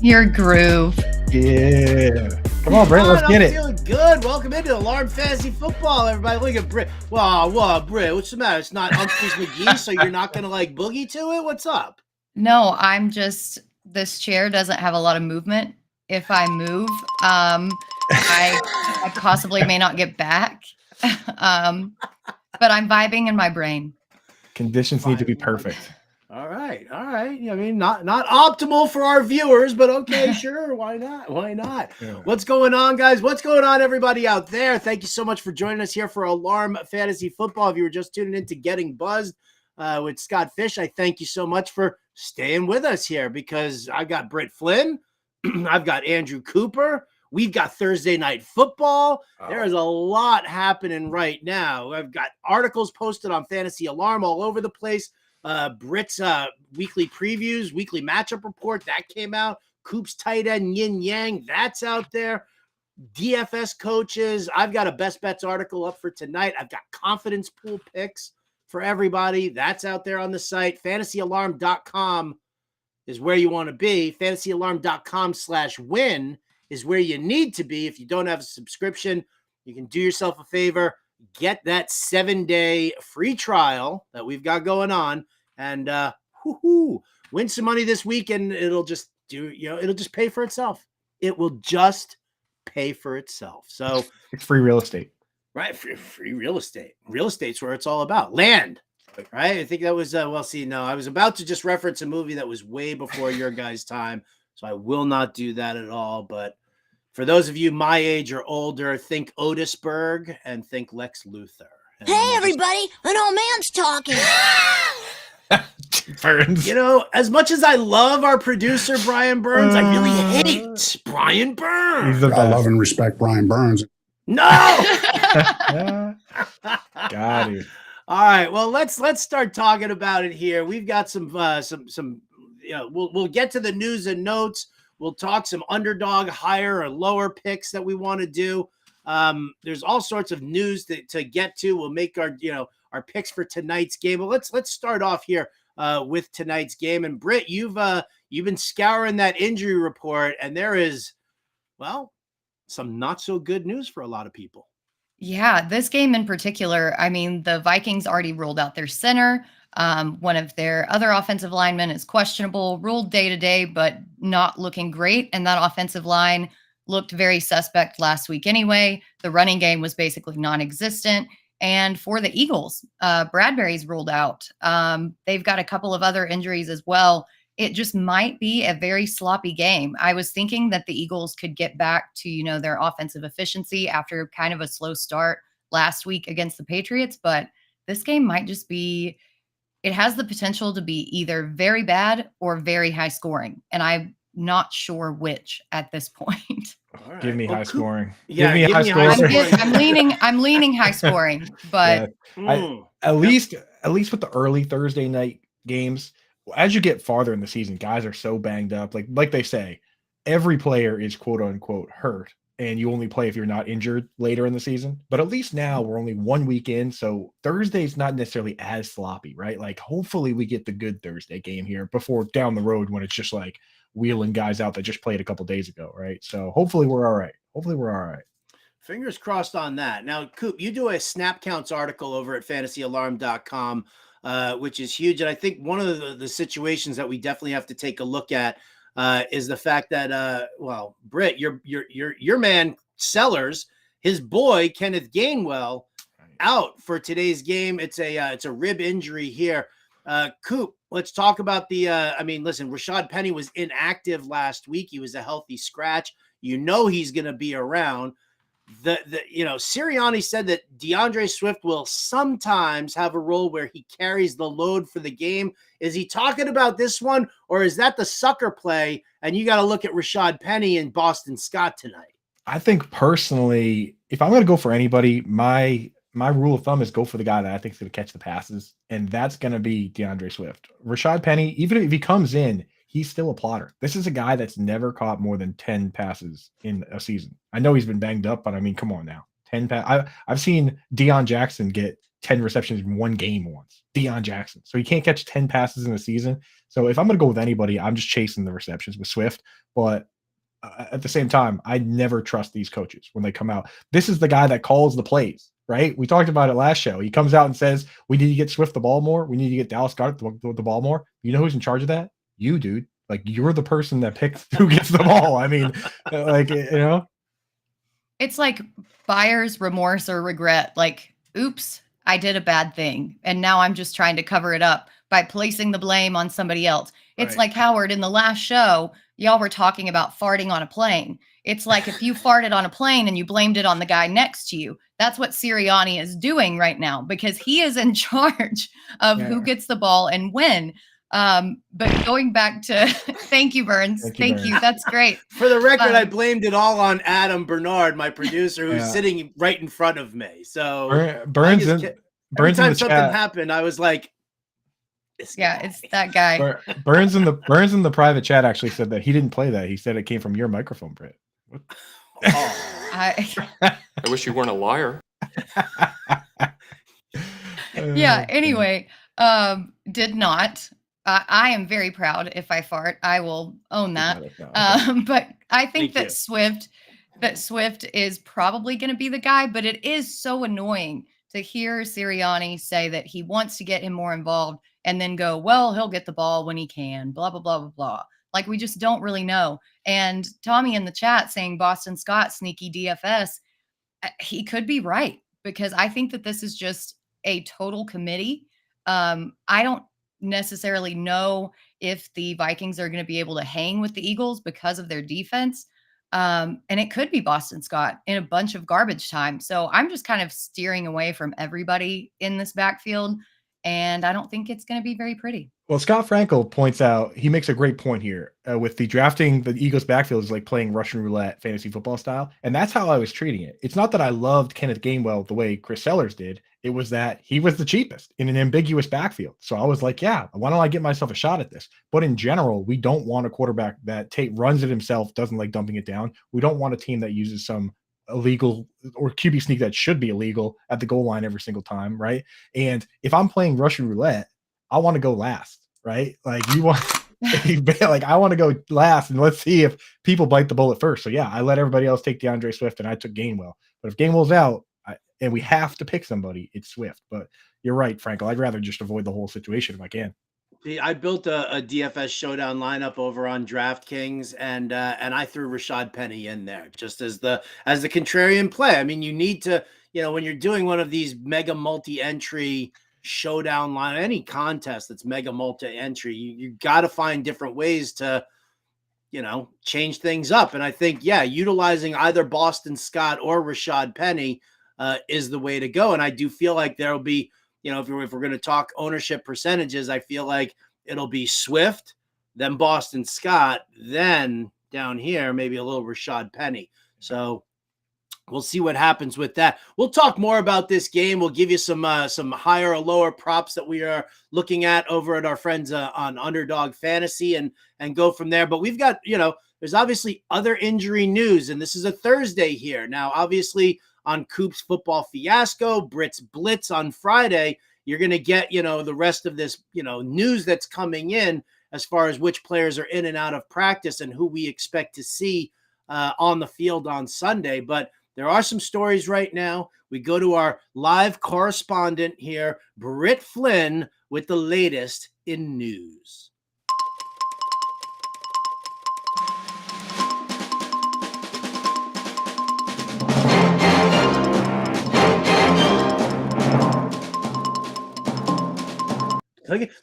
Your groove. Yeah. Come on, Britt, let's get it. I'm feeling good. Welcome into Alarm Fantasy Football, everybody. Look at Britt. Whoa, Britt, what's the matter? It's not Umphrey's McGee, so you're not going to like boogie to it? What's up? No, I'm just, this chair doesn't have a lot of movement. If I move, I possibly may not get back. But I'm vibing in my brain. Conditions need to be perfect. All right. I mean, not optimal for our viewers, but okay, sure. Why not? Yeah. What's going on, guys? What's going on, everybody out there? Thank you so much for joining us here for Alarm Fantasy Football. If you were just tuning in to Getting Buzzed with Scott Fish, I thank you so much for staying with us here because I got Britt Flinn. I've got Andrew Cooper. We've got Thursday Night Football. Oh. There is a lot happening right now. I've got articles posted on Fantasy Alarm all over the place. Britt's weekly previews, weekly matchup report, that came out. Coop's tight end yin yang, that's out there. DFS coaches. I've got a best bets article up for tonight. I've got confidence pool picks for everybody. That's out there on the site. FantasyAlarm.com is where you want to be. FantasyAlarm.com/win is where you need to be. If you don't have a subscription, you can do yourself a favor. Get that 7-day free trial that we've got going on and win some money this week, and it'll just it'll just pay for itself. It will just pay for itself. So it's free real estate. Right, free real estate. Real estate's where it's all about. Land. Right? I think that was I was about to just reference a movie that was way before your guys' time, so I will not do that at all, but for those of you my age or older, think Otisburg and think Lex Luthor. And hey, everybody, an old man's talking. Burns. As much as I love our producer, Brian Burns, I really hate Brian Burns. I love and respect Brian Burns. No! Got it. All right, well, let's start talking about it here. We've got some we'll get to the news and notes. We'll talk some underdog higher or lower picks that we want to do. There's all sorts of news to get to. We'll make our picks for tonight's game. But let's start off here with tonight's game. And Britt, you've been scouring that injury report, and there is, some not so good news for a lot of people. Yeah, this game in particular, I mean, the Vikings already ruled out their center. One of their other offensive linemen is questionable, ruled day-to-day, but not looking great. And that offensive line looked very suspect last week anyway. The running game was basically non-existent. And for the Eagles, Bradbury's ruled out. They've got a couple of other injuries as well. It just might be a very sloppy game. I was thinking that the Eagles could get back to, their offensive efficiency after kind of a slow start last week against the Patriots. But this game might just be, it has the potential to be either very bad or very high scoring. And I'm not sure which at this point. Right. Give me high scoring. Yeah, give me high scoring. I'm leaning high scoring, but at least with the early Thursday night games, as you get farther in the season, guys are so banged up. Like they say, every player is quote unquote hurt, and you only play if you're not injured later in the season. But at least now we're only 1 week in, so Thursday's not necessarily as sloppy, right? Like hopefully we get the good Thursday game here before down the road when it's just like wheeling guys out that just played a couple days ago, right? So hopefully we're all right. Fingers crossed on that. Now, Coop, you do a snap counts article over at fantasyalarm.com, which is huge. And I think one of the situations that we definitely have to take a look at is the fact that, Britt, your man Sellers, his boy Kenneth Gainwell, out for today's game. It's a rib injury here. Coop, let's talk about listen, Rashad Penny was inactive last week. He was a healthy scratch. He's going to be around. Sirianni said that DeAndre Swift will sometimes have a role where he carries the load for the game. Is he talking about this one, or is that the sucker play? And you got to look at Rashad Penny and Boston Scott tonight. I think personally, if I'm going to go for anybody, my rule of thumb is go for the guy that I think is going to catch the passes, and that's going to be DeAndre Swift. Rashad Penny, even if he comes in, he's still a plotter. This is a guy that's never caught more than 10 passes in a season. I know he's been banged up, but I mean, come on now. 10 I've seen Deion Jackson get 10 receptions in one game once. Deion Jackson. So he can't catch 10 passes in a season. So if I'm going to go with anybody, I'm just chasing the receptions with Swift. But at the same time, I never trust these coaches when they come out. This is the guy that calls the plays, right? We talked about it last show. He comes out and says, we need to get Swift the ball more. We need to get Dallas Goedert the ball more. You know who's in charge of that? You, dude. Like, you're the person that picks who gets the ball. I mean, like, you know? It's like buyer's remorse or regret. Like, oops, I did a bad thing. And now I'm just trying to cover it up by placing the blame on somebody else. It's like, Howard, in the last show, y'all were talking about farting on a plane. It's like if you farted on a plane and you blamed it on the guy next to you. That's what Sirianni is doing right now because he is in charge of who gets the ball and when. But going back to thank you, Burns. Thank you. That's great. For the record, I blamed it all on Adam Bernard, my producer, who's sitting right in front of me. So Burns every time something happened, I was like, it's that guy. Burns in the private chat actually said that he didn't play that. He said it came from your microphone, Britt. I wish you weren't a liar. Anyway, did not. I am very proud. If I fart, I will own that. But I think that Swift is probably going to be the guy, but it is so annoying to hear Sirianni say that he wants to get him more involved and then go, well, he'll get the ball when he can, blah, blah, blah, blah, blah. Like, we just don't really know. And Tommy in the chat saying Boston Scott, sneaky DFS, he could be right because I think that this is just a total committee. I don't necessarily know if the Vikings are going to be able to hang with the Eagles because of their defense. And it could be Boston Scott in a bunch of garbage time. So I'm just kind of steering away from everybody in this backfield. And I don't think it's going to be very pretty. Well, Scott Frankel points out, he makes a great point here with the drafting. The Eagles backfield is like playing Russian roulette fantasy football style. And that's how I was treating it. It's not that I loved Kenneth Gainwell the way Chris Sellers did. It was that he was the cheapest in an ambiguous backfield. So I was like, yeah, why don't I get myself a shot at this? But in general, we don't want a quarterback that runs it himself, doesn't like dumping it down. We don't want a team that uses some illegal or QB sneak that should be illegal at the goal line every single time, right? And if I'm playing Russian roulette, I want to go last, right? Like you want, like I want to go last, and let's see if people bite the bullet first. So yeah, I let everybody else take DeAndre Swift, and I took Gainwell. But if Gainwell's out, and we have to pick somebody, it's Swift. But you're right, Frankel. I'd rather just avoid the whole situation if I can. I built a DFS showdown lineup over on DraftKings, and I threw Rashad Penny in there just as the contrarian play. I mean, you need to, when you're doing one of these mega multi-entry showdown line, any contest that's mega multi-entry, you got to find different ways to, change things up. And I think, utilizing either Boston Scott or Rashad Penny is the way to go. And I do feel like there'll be, if we're going to talk ownership percentages, I feel like it'll be Swift, then Boston Scott, then down here, maybe a little Rashad Penny. So we'll see what happens with that. We'll talk more about this game. We'll give you some higher or lower props that we are looking at over at our friends on Underdog Fantasy and go from there. But we've got, there's obviously other injury news, and this is a Thursday here. Now, obviously, on Coop's football fiasco, Britt's blitz on Friday, you're going to get, the rest of this, news that's coming in as far as which players are in and out of practice and who we expect to see on the field on Sunday. But there are some stories right now. We go to our live correspondent here, Britt Flinn, with the latest in news.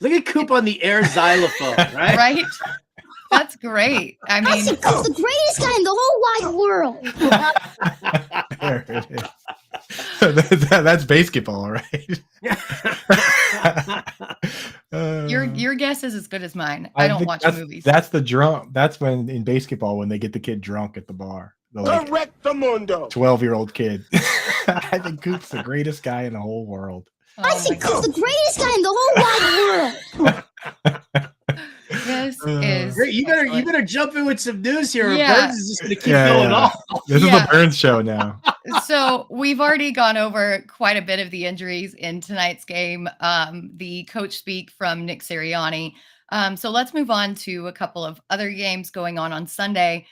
Look at Coop on the air xylophone, right? Right? That's great. I mean, Coop's the greatest guy in the whole wide world. There it is. That's basketball, right? your guess is as good as mine. I don't watch movies. That's the drunk. That's when in basketball when they get the kid drunk at the bar. Correct the mundo. 12-year-old kid. I think Coop's the greatest guy in the whole world. I think Coop's the greatest guy in the whole wide world. This is Great. You better jump in with some news here. Yeah. Burns is just going to keep going off. This is the Burns show now. So we've already gone over quite a bit of the injuries in tonight's game. The coach speak from Nick Sirianni. So let's move on to a couple of other games going on Sunday.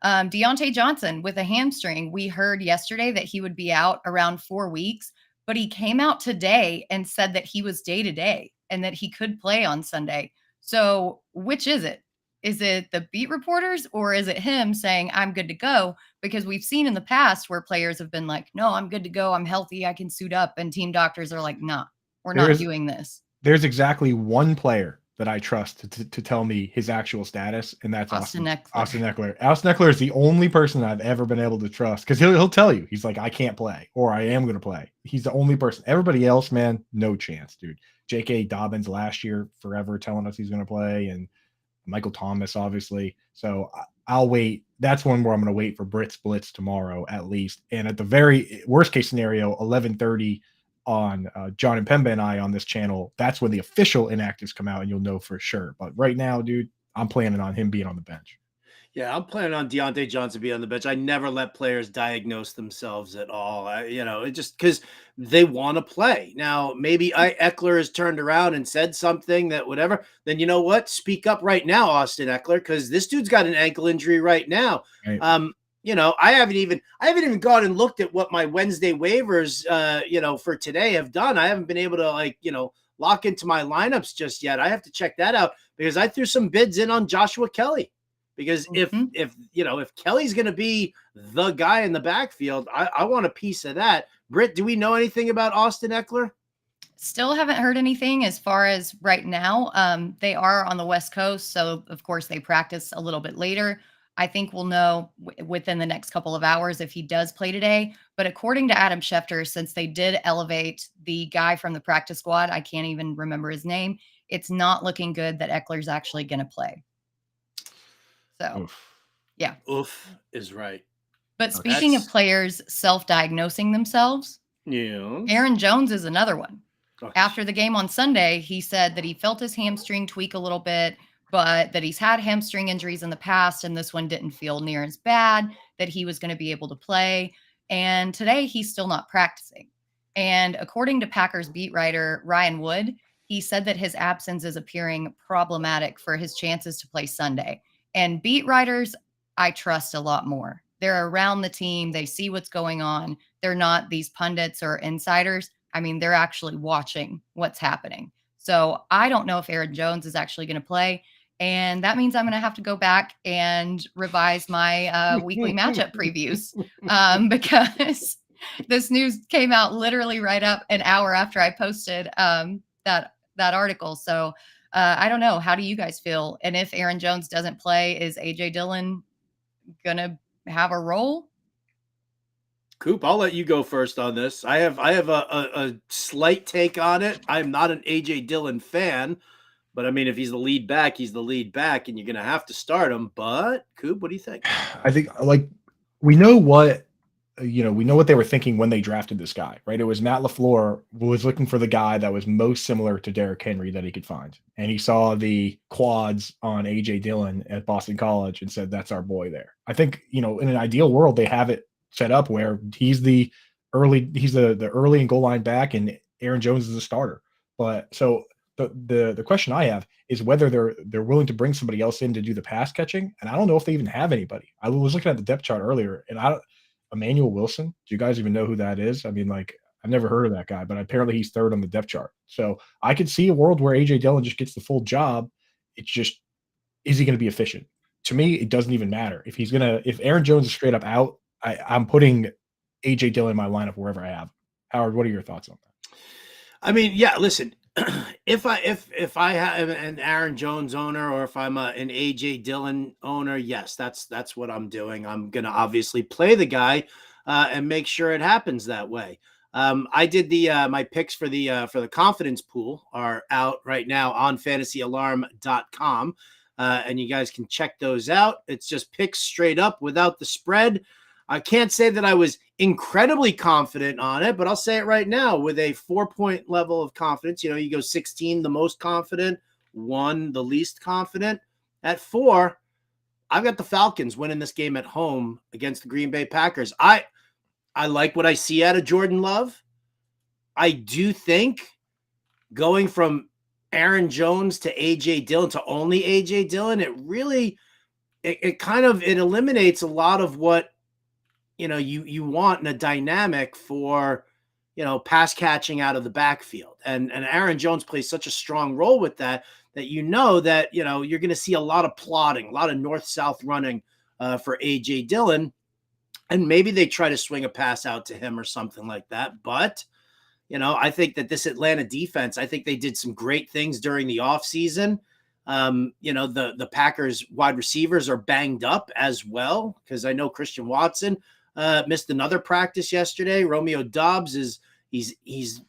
Deontay Johnson with a hamstring. We heard yesterday that he would be out around 4 weeks, but he came out today and said that he was day to day and that he could play on Sunday. So which is it? Is it the beat reporters or is it him saying, I'm good to go? Because we've seen in the past where players have been like, no, I'm good to go. I'm healthy. I can suit up. And team doctors are like, nah, we're not doing this. There's exactly one player that I trust to tell me his actual status, and that's Austin Eckler. Austin Eckler is the only person I've ever been able to trust because he'll tell you, he's like, I can't play or I am going to play. He's the only person. Everybody else, man, no chance, dude. J.K. Dobbins last year, forever telling us he's going to play, and Michael Thomas, obviously. So I'll wait. That's one where I'm going to wait for Britt's Blitz tomorrow at least. And at the very worst case scenario, 11:30 on John and Pemba and I on this channel, that's when the official inactives come out and you'll know for sure. But right now, dude, I'm planning on him being on the bench. Yeah, I'm planning on Deontay Johnson being on the bench. I never let players diagnose themselves at all. It just because they want to play. Now, maybe Eckler has turned around and said something that whatever. Then you know what? Speak up right now, Austin Eckler, because this dude's got an ankle injury right now. Right. I haven't even gone and looked at what my Wednesday waivers, for today have done. I haven't been able to lock into my lineups just yet. I have to check that out because I threw some bids in on Joshua Kelly. Because if Kelly's going to be the guy in the backfield, I want a piece of that. Britt, do we know anything about Austin Eckler? Still haven't heard anything as far as right now. They are on the West Coast, so of course they practice a little bit later. I think we'll know within the next couple of hours if he does play today. But according to Adam Schefter, since they did elevate the guy from the practice squad, I can't even remember his name, it's not looking good that Eckler's actually going to play. So, yeah. Oof is right. But speaking of players self-diagnosing themselves, yeah, Aaron Jones is another one. After the game on Sunday, he said that he felt his hamstring tweak a little bit, but that he's had hamstring injuries in the past, and this one didn't feel near as bad, that he was going to be able to play. And today, he's still not practicing. And according to Packers beat writer Ryan Wood, he said that his absence is appearing problematic for his chances to play Sunday. And beat writers, I trust a lot more. They're around the team. They see what's going on. They're not these pundits or insiders. I mean, they're actually watching what's happening. So I don't know if Aaron Jones is actually going to play. And that means I'm going to have to go back and revise my weekly matchup previews because this news came out literally right up an hour after I posted that article. So I don't know. How do you guys feel? And if Aaron Jones doesn't play, is A.J. Dillon going to have a role? Coop, I'll let you go first on this. I have a slight take on it. I'm not an A.J. Dillon fan, but I mean, if he's the lead back, he's the lead back, and you're going to have to start him. But Coop, what do you think? I think we know what they were thinking when they drafted this guy, right? It was Matt LaFleur was looking for the guy that was most similar to Derrick Henry that he could find. And he saw the quads on A.J. Dillon at Boston College and said, that's our boy there. I think, in an ideal world, they have it set up where he's the early and goal line back and Aaron Jones is the starter. But so the question I have is whether they're willing to bring somebody else in to do the pass catching. And I don't know if they even have anybody. I was looking at the depth chart earlier and Emmanuel Wilson. Do you guys even know who that is? I mean, I've never heard of that guy, but apparently he's third on the depth chart. So I could see a world where A.J. Dillon just gets the full job. It's just, is he going to be efficient? To me, it doesn't even matter. If Aaron Jones is straight up out, I'm putting A.J. Dillon in my lineup wherever I have. Howard, what are your thoughts on that? I mean, yeah, listen, if I have an Aaron Jones owner or if I'm an A.J. Dillon owner, yes, that's what I'm doing. I'm going to obviously play the guy and make sure it happens that way. I did my picks for the confidence pool are out right now on fantasyalarm.com. And you guys can check those out. It's just picks straight up without the spread. I can't say that I was incredibly confident on it, but I'll say it right now with a 4-point level of confidence. You go 16, the most confident, 1, the least confident. At 4, I've got the Falcons winning this game at home against the Green Bay Packers. I I like what I see out of Jordan Love. I do think going from Aaron Jones to AJ Dillon to only AJ Dillon, it really it kind of it eliminates a lot of what you want in a dynamic for pass catching out of the backfield. And Aaron Jones plays such a strong role with that that you're going to see a lot of plotting, a lot of north-south running for AJ Dillon. And maybe they try to swing a pass out to him or something like that. But I think that this Atlanta defense, I think they did some great things during the offseason. The Packers wide receivers are banged up as well, because I know Christian Watson missed another practice yesterday. Romeo Doubs he's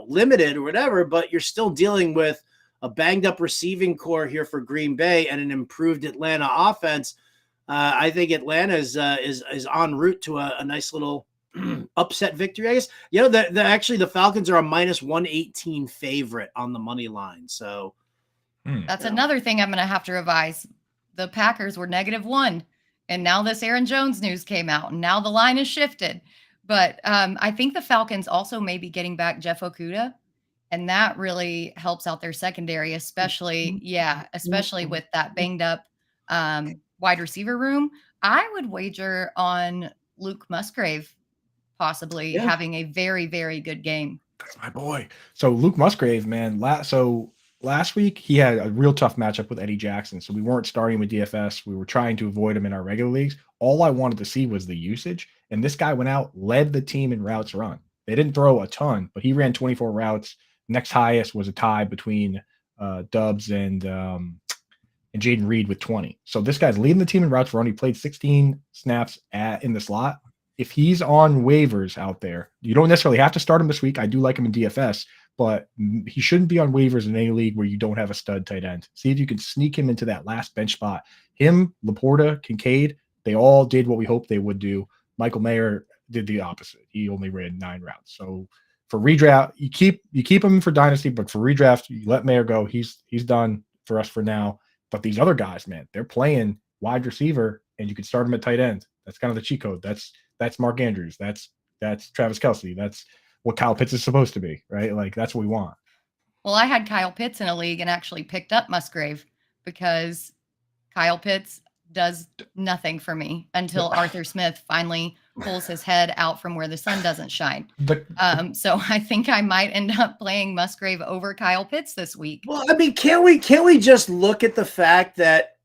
limited or whatever, but you're still dealing with a banged up receiving core here for Green Bay and an improved Atlanta offense. I think Atlanta is en route to a nice little upset victory, I guess. Actually the Falcons are a -118 favorite on the money line. So that's another thing I'm going to have to revise. The Packers were -1, and now this Aaron Jones news came out, and now the line is shifted. But I think the Falcons also may be getting back Jeff Okudah, and that really helps out their secondary, especially with that banged up wide receiver room. I would wager on Luke Musgrave possibly having a very, very good game. That's my boy. So Luke Musgrave, man. Last week he had a real tough matchup with Eddie Jackson. So we weren't starting with DFS. We were trying to avoid him in our regular leagues. All I wanted to see was the usage. And this guy went out, led the team in routes run. They didn't throw a ton, but he ran 24 routes. Next highest was a tie between Dubs and Jaden Reed with 20. So this guy's leading the team in routes run. He played 16 snaps in the slot. If he's on waivers out there, you don't necessarily have to start him this week. I do like him in DFS, but he shouldn't be on waivers in any league where you don't have a stud tight end. See if you can sneak him into that last bench spot. Him, Laporta, Kincaid, they all did what we hoped they would do. Michael Mayer did the opposite. He only ran 9 routes. So for redraft, you keep him for dynasty, but for redraft, you let Mayer go. He's done for us for now. But these other guys, man, they're playing wide receiver, and you can start them at tight end. That's kind of the cheat code. That's Mark Andrews. That's Travis Kelce. That's what Kyle Pitts is supposed to be, right? Like, that's what we want. Well, I had Kyle Pitts in a league and actually picked up Musgrave because Kyle Pitts does nothing for me until Arthur Smith finally pulls his head out from where the sun doesn't shine. So I think I might end up playing Musgrave over Kyle Pitts this week. Well, I mean, can't we just look at the fact that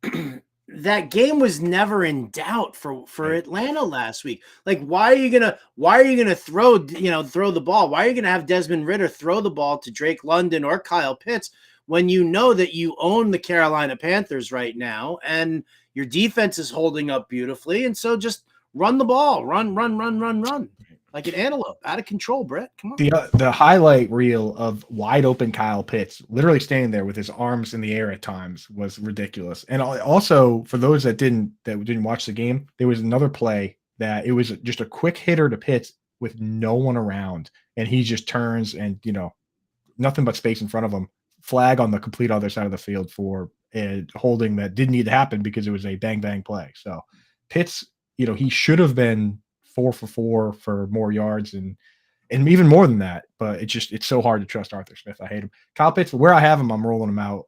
that game was never in doubt for Atlanta last week? Like, why are you gonna throw the ball? Why are you gonna have Desmond Ridder throw the ball to Drake London or Kyle Pitts when you know that you own the Carolina Panthers right now and your defense is holding up beautifully? And so just run the ball, run like an antelope, out of control. Britt, come on. The highlight reel of wide open Kyle Pitts, literally standing there with his arms in the air at times, was ridiculous. And also, for those that didn't watch the game, there was another play that it was just a quick hitter to Pitts with no one around, and he just turns and nothing but space in front of him. Flag on the complete other side of the field for a holding that didn't need to happen because it was a bang bang play. So Pitts, he should have been 4 for 4 for more yards and even more than that. But it's so hard to trust Arthur Smith. I hate him. Kyle Pitts, where I have him, I'm rolling him out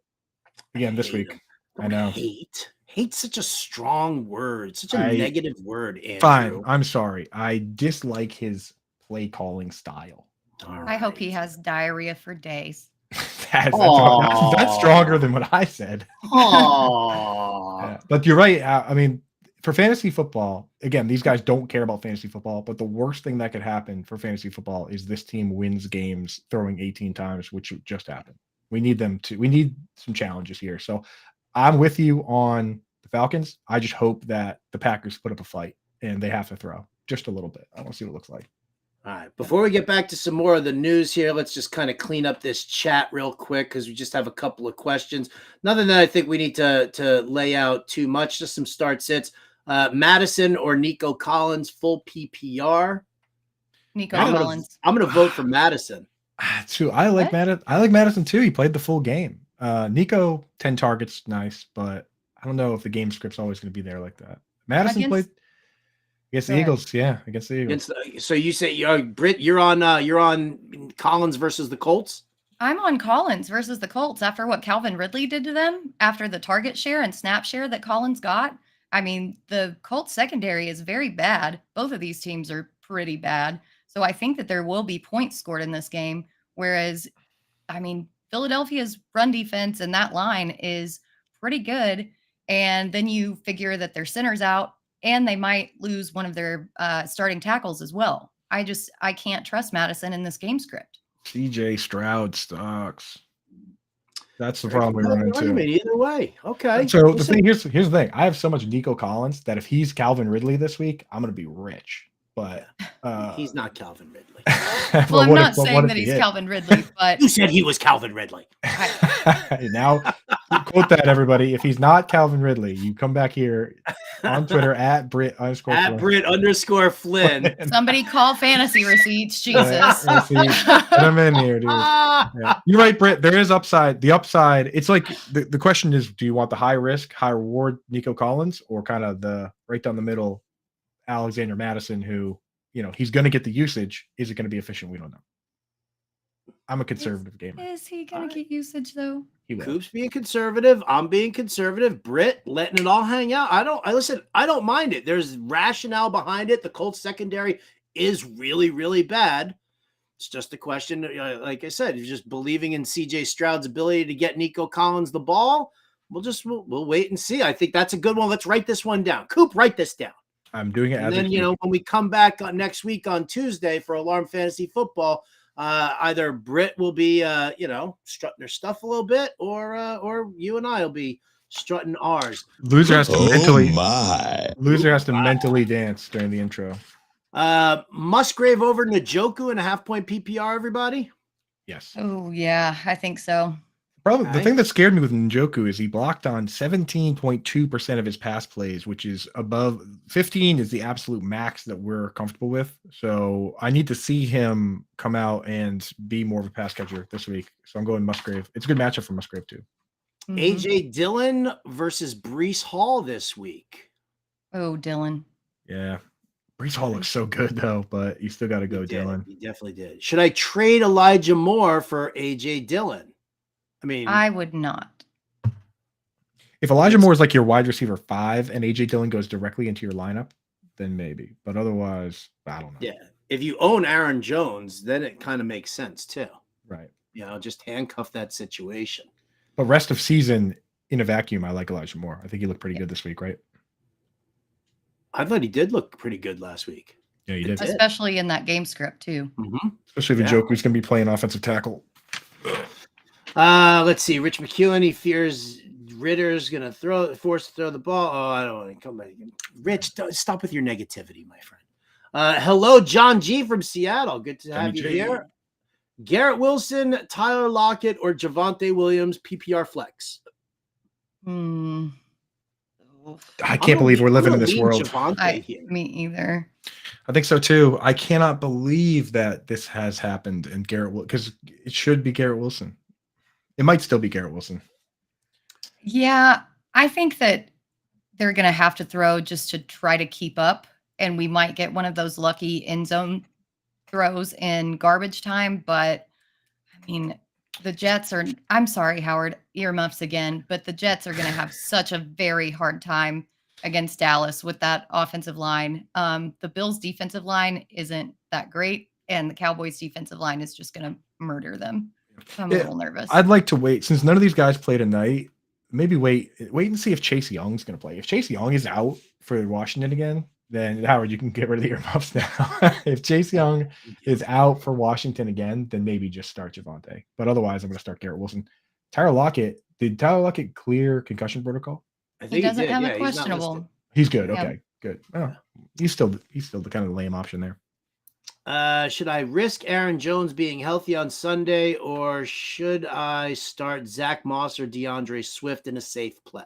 again this week. I know. Hate such a strong word, such a negative word, Andrew. Fine. I'm sorry. I dislike his play calling style. I hope he has diarrhea for days. That's stronger than what I said. Yeah, but you're right. I mean, for fantasy football, again, these guys don't care about fantasy football, but the worst thing that could happen for fantasy football is this team wins games throwing 18 times, which just happened. We need some challenges here. So I'm with you on the Falcons. I just hope that the Packers put up a fight and they have to throw just a little bit. I want to see what it looks like. All right. Before we get back to some more of the news here, let's just kind of clean up this chat real quick because we just have a couple of questions. Nothing that I think we need to lay out too much, just some start sits. Madison or Nico Collins, full PPR. Nico Collins. I'm going to vote for Madison. Too. I like Madison too. He played the full game. Nico, 10 targets, nice, but I don't know if the game script's always going to be there like that. Madison played. Against the Go ahead. Eagles, yeah, against the Eagles. So you say, Britt, you're on Collins versus the Colts. I'm on Collins versus the Colts after what Calvin Ridley did to them, after the target share and snap share that Collins got. I mean, the Colts secondary is very bad. Both of these teams are pretty bad. So I think that there will be points scored in this game. Whereas, I mean, Philadelphia's run defense and that line is pretty good. And then you figure that their center's out and they might lose one of their starting tackles as well. I can't trust Madison in this game script. CJ Stroud sucks. That's the problem we run I into. mean, either way. Okay. So the thing here's the thing. I have so much Nico Collins that if he's Calvin Ridley this week, I'm gonna be rich. But he's not Calvin Ridley. Well, I'm not saying that he's Calvin Ridley, but You said he was Calvin Ridley. Now quote that, everybody. If he's not Calvin Ridley, you come back here on Twitter at Britt_Flinn. somebody call fantasy receipts. Jesus. Put him in here, dude. Yeah. You're right, Britt. There is upside. The upside, it's like the question is, do you want the high risk, high reward Nico Collins, or kind of the right down the middle Alexander Madison, who, he's going to get the usage. Is it going to be efficient? We don't know. I'm a conservative gamer. Is he going to get usage though? He will. Coop's being conservative. I'm being conservative. Britt letting it all hang out. I don't mind it. There's rationale behind it. The Colts secondary is really, really bad. It's just a question, like I said, you're just believing in CJ Stroud's ability to get Nico Collins the ball. We'll wait and see. I think that's a good one. Let's write this one down. Coop, write this down. I'm doing it. And then, when we come back next week on Tuesday for Alarm Fantasy Football, either Britt will be, strutting her stuff a little bit, or you and I will be strutting ours. Loser has to mentally dance during the intro. Musgrave over Njoku and a half-point PPR, everybody? Yes. Oh, yeah, I think so. Probably the thing that scared me with Njoku is he blocked on 17.2% of his pass plays, which is above 15 is the absolute max that we're comfortable with. So I need to see him come out and be more of a pass catcher this week. So I'm going Musgrave. It's a good matchup for Musgrave too. Mm-hmm. AJ Dillon versus Breece Hall this week. Oh, Dylan. Yeah. Breece Hall looks so good though, but you still got to go Dillon. He definitely did. Should I trade Elijah Moore for AJ Dillon? I mean, I would not. If Elijah Moore is like your wide receiver 5 and AJ Dillon goes directly into your lineup, then maybe. But otherwise, I don't know. Yeah. If you own Aaron Jones, then it kind of makes sense too. Right. Just handcuff that situation. But rest of season in a vacuum, I like Elijah Moore. I think he looked pretty good this week, right? I thought he did look pretty good last week. Yeah, he did. Especially in that game script too. Mm-hmm. Especially the Joker's going to be playing offensive tackle. Let's see. Rich McEwen, he fears Ritter's going to force to throw the ball. Oh, I don't want to come back again. Rich, stop with your negativity, my friend. Hello, John G from Seattle. Good to have you here. Garrett Wilson, Tyler Lockett, or Javonte Williams, PPR flex. I can't believe we're living in this world. Me either. I think so too. I cannot believe that this has happened in Garrett because it should be Garrett Wilson. It might still be Garrett Wilson. Yeah, I think that they're going to have to throw just to try to keep up, and we might get one of those lucky end zone throws in garbage time. But I mean, the Jets are, I'm sorry, Howard, earmuffs again, but the Jets are going to have such a very hard time against Dallas with that offensive line. The Bills' defensive line isn't that great, and the Cowboys' defensive line is just going to murder them. So I'm a little nervous. I'd like to wait since none of these guys play tonight. Maybe wait and see if Chase Young's going to play. If Chase Young is out for Washington again, then Howard, you can get rid of the earmuffs now. If Chase Young is out for Washington again, then maybe just start Javonte. But otherwise, I'm going to start Garrett Wilson. Tyler Lockett. Did Tyler Lockett clear concussion protocol? I think he doesn't have a a questionable. He's good. Okay, good. Oh, he's still the kind of lame option there. Should I risk Aaron Jones being healthy on Sunday, or should I start Zach Moss or DeAndre Swift in a safe play?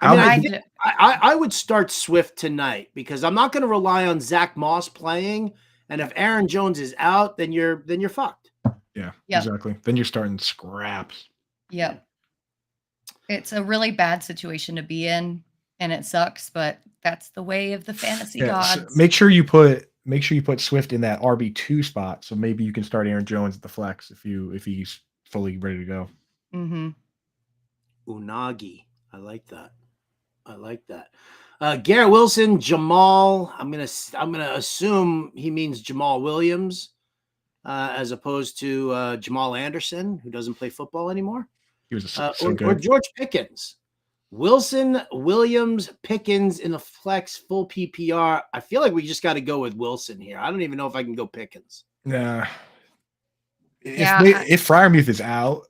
I would start Swift tonight because I'm not going to rely on Zach Moss playing. And if Aaron Jones is out, then you're fucked. Yeah, exactly. Then you're starting scraps. Yep. It's a really bad situation to be in. and it sucks, but that's the way of the fantasy Yeah, so gods. make sure you put Swift in that RB2 spot, so maybe you can start Aaron Jones at the flex if he's fully ready to go. Mm-hmm. Unagi. I like that. Garrett Wilson, Jamal. I'm gonna assume he means Jamal Williams, as opposed to Jamal Anderson, who doesn't play football anymore. He was Or good. George Pickens. Wilson, Williams, Pickens in the flex full PPR. I feel like we just got to go with Wilson here. I don't even know if I can go Pickens. Nah. Yeah, If Freiermuth is out,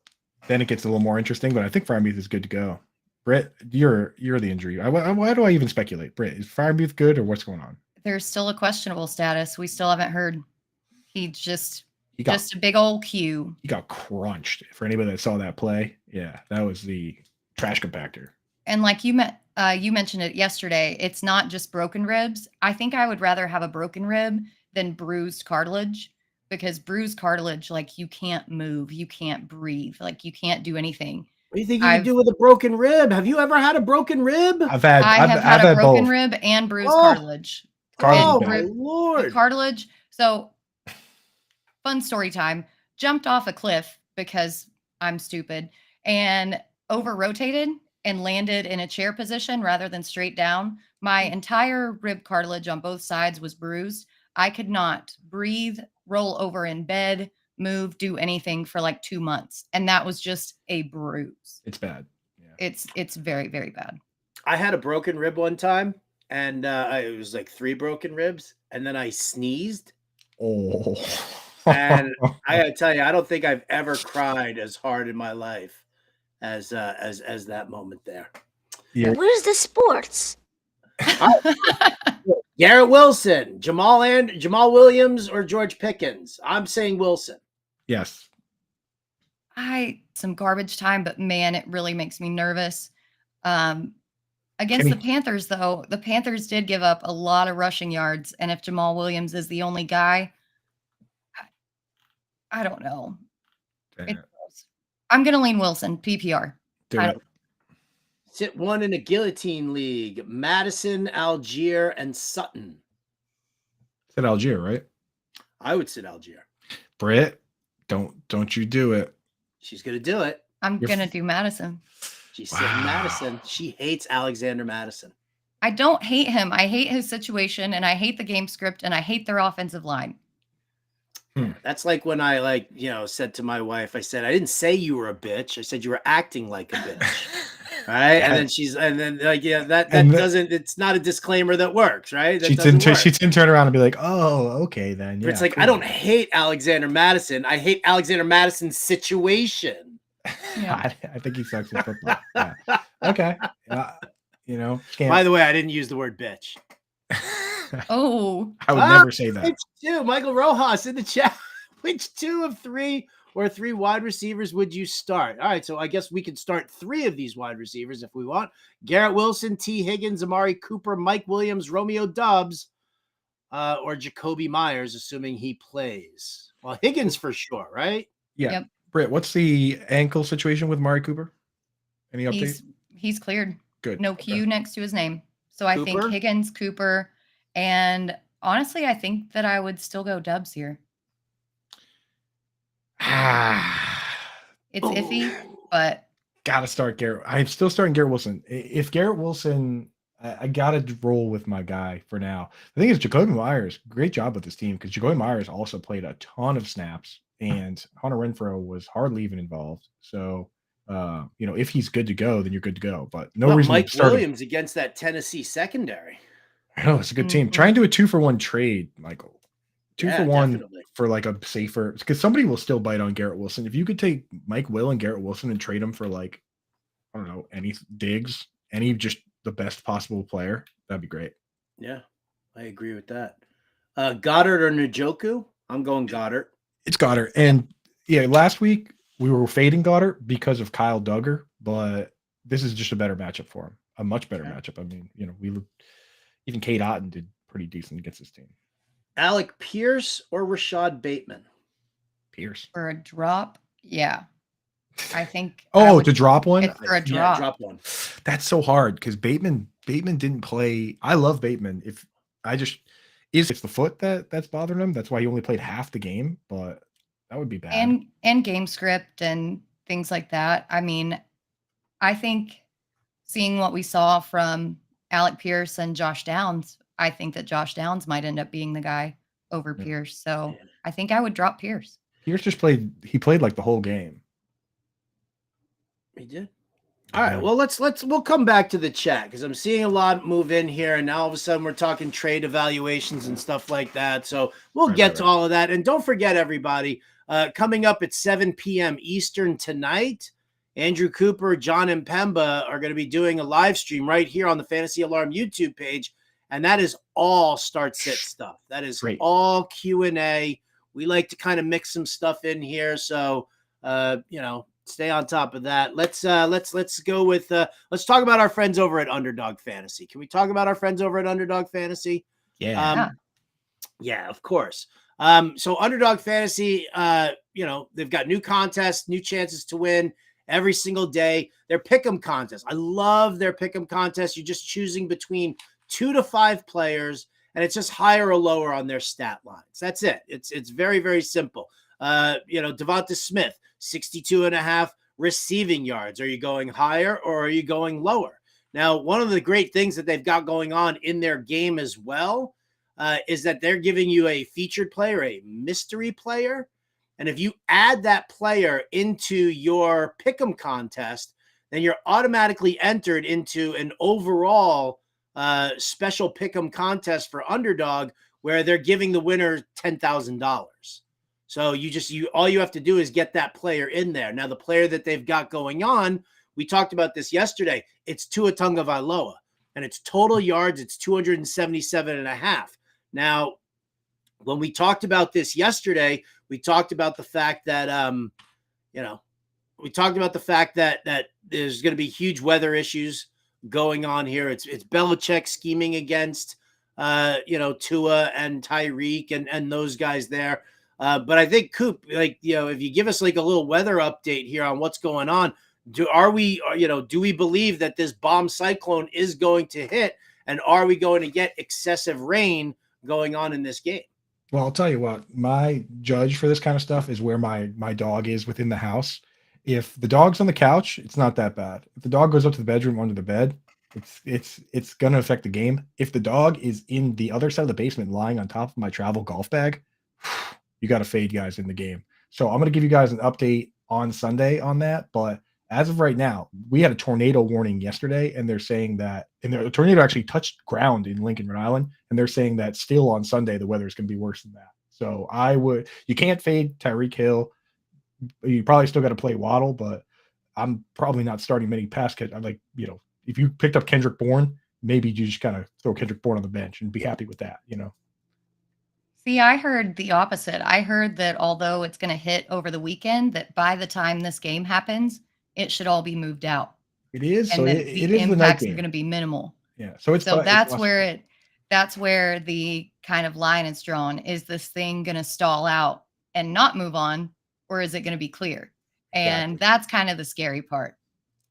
then it gets a little more interesting. But I think Freiermuth is good to go. Britt, you're the injury. Why do I even speculate? Britt, is Freiermuth good or what's going on? There's still a questionable status. We still haven't heard. He got just a big old Q. He got crunched. For anybody that saw that play, yeah, that was the trash compactor. And like you mentioned it yesterday, it's not just broken ribs. I think I would rather have a broken rib than bruised cartilage, because bruised cartilage, like, you can't move, you can't breathe, like, you can't do anything. What do you think you can do with a broken rib? Have you ever had a broken rib? I've had a broken both. rib and bruised cartilage. Oh my Lord. Cartilage. So, fun story time. Jumped off a cliff because I'm stupid and over rotated and landed in a chair position rather than straight down. My entire rib cartilage on both sides was bruised. I could not breathe, roll over in bed, move, do anything for like 2 months. And that was just a bruise. It's bad. Yeah. It's very, very bad. I had a broken rib one time, and it was like 3 broken ribs, and then I sneezed. Oh. And I gotta tell you, I don't think I've ever cried as hard in my life as that moment there. Yeah. Where's the sports? Garrett Wilson, Jamal Williams, or George Pickens? I'm saying Wilson. Yes. Some garbage time, but man, it really makes me nervous. Against the Panthers, though, the Panthers did give up a lot of rushing yards, and if Jamal Williams is the only guy, I don't know. I'm going to lean Wilson, PPR. Do it. Sit one in a guillotine league. Madison, Algier, and Sutton. Said Algier, right? I would sit Algier. Britt, don't you do it. She's going to do it. I'm going to do Madison. She's sitting Madison. She hates Alexander Madison. I don't hate him. I hate his situation, and I hate the game script, and I hate their offensive line. That's like when I said to my wife, I said, I didn't say you were a bitch. I said you were acting like a bitch. Right. And then it's not a disclaimer that works. Right. She didn't turn around and be like, oh, okay, then. Yeah, it's like, cool. I don't hate Alexander Madison. I hate Alexander Madison's situation. Yeah. I think he sucks at football. Yeah. Okay. By the way, I didn't use the word bitch. Oh, I would never say that. Michael Rojas in the chat. Which 2 of 3 or 3 wide receivers would you start? All right, so I guess we could start 3 of these wide receivers if we want. Garrett Wilson, T. Higgins, Amari Cooper, Mike Williams, Romeo Doubs, or Jacoby Myers, assuming he plays. Well, Higgins for sure, right? Yeah. Yep. Britt, what's the ankle situation with Amari Cooper? Any update? He's cleared. Good. No Q next to his name. So I think Higgins, Cooper, and honestly, I think that I would still go Dubs here. It's iffy, but gotta start Garrett. I'm still starting Garrett Wilson. If Garrett Wilson, I gotta roll with my guy for now. The thing is, Jacoby Myers, great job with this team, because Jacoby Myers also played a ton of snaps, and Hunter Renfrow was hardly even involved. So, if he's good to go, then you're good to go. But no reason. Mike Williams against that Tennessee secondary. I know it's a good team. Try and do a 2-for-1 trade, Michael. 2-for-1 definitely. For like a safer, because somebody will still bite on Garrett Wilson. If you could take Mike Will and Garrett Wilson and trade them for, like, I don't know, any Diggs, any just the best possible player, that'd be great. Yeah, I agree with that. Goddard or Njoku? I'm going Goddard. It's Goddard. And yeah, last week we were fading Goddard because of Kyle Duggar, but this is just a better matchup for him. A much better matchup. I mean, even Kate Otten did pretty decent against this team. Alec Pierce or Rashad Bateman? Pierce. for a drop, yeah. I think to drop one? it's for a drop. Yeah, drop one. That's so hard because Bateman didn't play. I love Bateman. If I just it's the foot that's bothering him. That's why he only played half the game, but that would be bad. And game script and things like that. I mean, I think seeing what we saw from Alec Pierce and Josh Downs, I think that Josh Downs might end up being the guy over Yeah. Pierce. So I think I would drop Pierce. Pierce just played. He played like the whole game. He did. All right. Well, we'll come back to the chat because I'm seeing a lot move in here, and now all of a sudden we're talking trade evaluations and stuff like that. So we'll get to all of that. And don't forget, everybody, coming up at 7 p.m. Eastern tonight, Andrew Cooper, John and Pemba are going to be doing a live stream right here on the Fantasy Alarm YouTube page, and that is all start-sit stuff. That is Great. all Q&A. We like to kind of mix some stuff in here, so stay on top of that. Let's go with let's talk about our friends over at Underdog Fantasy. Can we talk about our friends over at Underdog Fantasy? Yeah. Yeah, of course. So Underdog Fantasy, they've got new contests, new chances to win every single day. Their pick'em contest. I love their pick'em contest. You're just choosing between 2 to 5 players, and it's just higher or lower on their stat lines. That's it. It's very, very simple. Devonta Smith, 62.5 receiving yards. Are you going higher or are you going lower? Now, one of the great things that they've got going on in their game as well is that they're giving you a featured player, a mystery player. And if you add that player into your pick'em contest, then you're automatically entered into an overall special pick'em contest for Underdog where they're giving the winner $10,000. So all you have to do is get that player in there. Now, the player that they've got going on, we talked about this yesterday. It's Tua Tagovailoa, and its total yards, it's 277.5. Now, when we talked about this yesterday, we talked about the fact that that there's going to be huge weather issues going on here. It's Belichick scheming against Tua and Tyreek and those guys there. But I think Coop, if you give us like a little weather update here on what's going on, do we believe that this bomb cyclone is going to hit, and are we going to get excessive rain going on in this game? Well, I'll tell you what, my judge for this kind of stuff is where my dog is within the house. If the dog's on the couch, it's not that bad. If the dog goes up to the bedroom under the bed, it's going to affect the game. If the dog is in the other side of the basement lying on top of my travel golf bag, you got to fade guys in the game. So I'm going to give you guys an update on Sunday on that. But as of right now, we had a tornado warning yesterday, and they're saying that, and the tornado actually touched ground in Lincoln, Rhode Island, and they're saying that still on Sunday, the weather is going to be worse than that. So you can't fade Tyreek Hill. You probably still got to play Waddle, but I'm probably not starting many pass catch. I'm like, if you picked up Kendrick Bourne, maybe you just kind of throw Kendrick Bourne on the bench and be happy with that, See, I heard the opposite. I heard that although it's going to hit over the weekend, that by the time this game happens, it should all be moved out. It is. And So that it the is the night impacts are game. going to be minimal. Yeah. So that's where the kind of line is drawn. Is this thing going to stall out and not move on, or is it going to be clear? And that's kind of the scary part.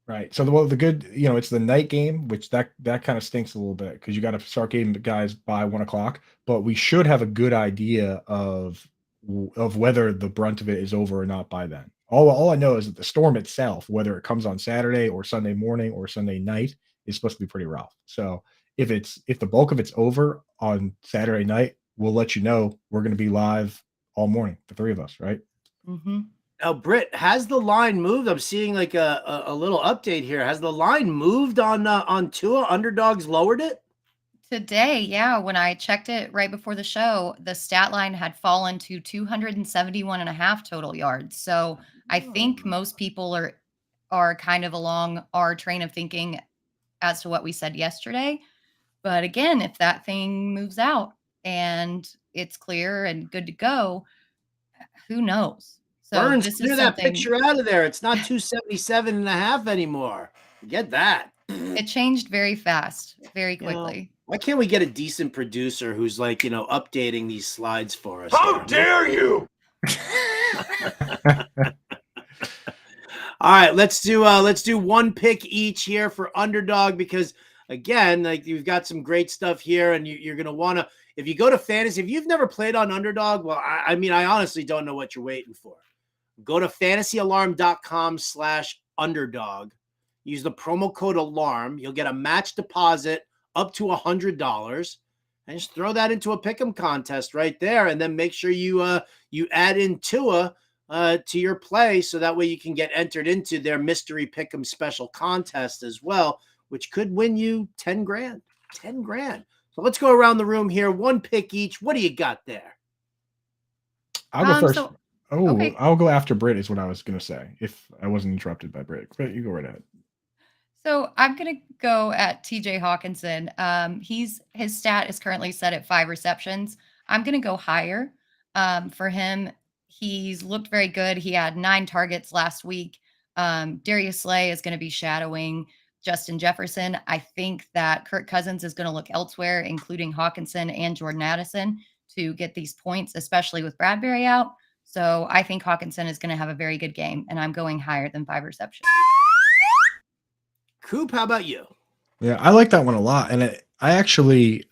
Right. So the good, it's the night game, which that kind of stinks a little bit because you got to start getting the guys by 1:00. But we should have a good idea of whether the brunt of it is over or not by then. All I know is that the storm itself, whether it comes on Saturday or Sunday morning or Sunday night, is supposed to be pretty rough. So if the bulk of it's over on Saturday night, we'll let you know. We're going to be live all morning, the three of us, right? Mm-hmm. Now, Britt, has the line moved? I'm seeing like a little update here. Has the line moved on Tua? Underdogs lowered it? Today, yeah, when I checked it right before the show, the stat line had fallen to 271.5 total yards. So I think most people are kind of along our train of thinking as to what we said yesterday. But again, if that thing moves out and it's clear and good to go, who knows? So Burns, this clear is that something. picture out of there. It's not 277.5 anymore. Get that. It changed very fast, very quickly. Why can't we get a decent producer who's like, updating these slides for us? How dare you? All right, let's do one pick each here for Underdog, because again, like, you've got some great stuff here, and you're gonna want to, if you go to fantasy, if you've never played on Underdog, well, I mean, I honestly don't know what you're waiting for. Go to fantasyalarm.com/underdog. Use the promo code ALARM. You'll get a match deposit up to $100, and just throw that into a pick'em contest right there, and then make sure you add in Tua to your play, so that way you can get entered into their mystery pick'em special contest as well, which could win you 10 grand. 10 grand. So let's go around the room here. One pick each. What do you got there? I'll go first. Okay. I'll go after Britt is what I was going to say, if I wasn't interrupted by Britt. Britt, you go right ahead. So I'm gonna go at TJ Hawkinson. His stat is currently set at 5 receptions. I'm gonna go higher. For him, he's looked very good. He had 9 targets last week. Darius Slay is going to be shadowing Justin Jefferson. I think that Kirk Cousins is going to look elsewhere, including Hawkinson and Jordan Addison, to get these points, especially with Bradbury out. So I think Hawkinson is going to have a very good game, and I'm going higher than 5 receptions. Coop, how about you? Yeah, I like that one a lot, and I actually,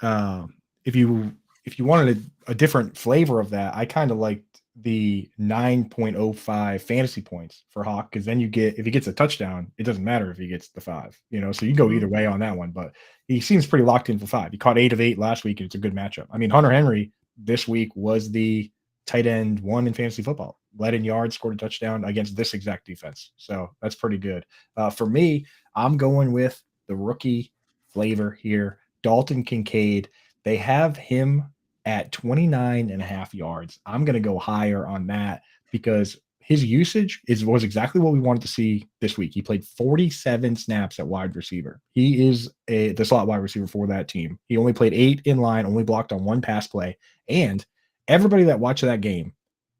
if you wanted a different flavor of that, I kind of liked the 9.05 fantasy points for Hawk, because then if he gets a touchdown, it doesn't matter if he gets the 5, so you go either way on that one. But he seems pretty locked in for 5. He caught 8 of 8 last week, and it's a good matchup. I mean, Hunter Henry this week was the tight end 1 in fantasy football, led in yards, scored a touchdown against this exact defense. So that's pretty good. For me, I'm going with the rookie flavor here, Dalton Kincaid. They have him at 29.5 yards. I'm going to go higher on that, because his usage was exactly what we wanted to see this week. He played 47 snaps at wide receiver. He is the slot wide receiver for that team. He only played 8 in line, only blocked on 1 pass play. And everybody that watched that game,